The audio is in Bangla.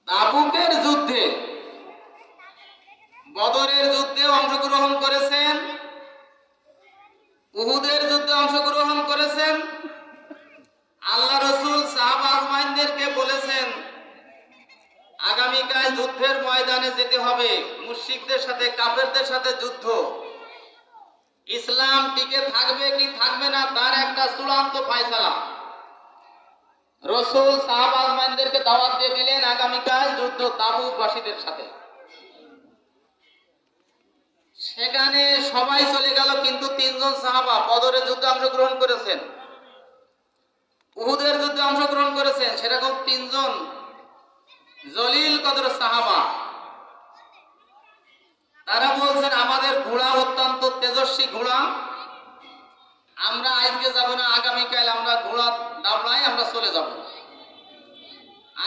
তাবুকের যুদ্ধে, বদরের যুদ্ধে অংশগ্রহণ করেছেন, উহুদের যুদ্ধে অংশগ্রহণ করেছেন। আল্লাহ রসুল সাহাবা আজমাইনদেরকে বলেছেন আগামীকাল যুদ্ধের ময়দানে যেতে হবে, মুশরিকদের সাথে, কাফেরদের সাথে যুদ্ধ। ইসলাম টিকে থাকবে কি থাকবে না তার একটা চূড়ান্ত ফয়সালা। রসুল সাহাবা আজমাইনদেরকে দাওয়াত দিয়ে দিলেন আগামীকাল যুদ্ধ তাবুকবাসীদের সাথে। সেখানে সবাই চলে গেল, কিন্তু তিনজন সাহাবা বদরের যুদ্ধে অংশগ্রহণ করেছেন, উহুদের যুদ্ধে অংশগ্রহণ করেছেন, সেরকম তিনজন জলিল কদর সাহাবা। তারা বলছেন আমাদের ঘোড়া অত্যন্ত তেজস্বী ঘোড়া, আমরা আজকে যাব না, আগামীকাল আমরা ঘোড়া দাবড়ায় আমরা চলে যাব।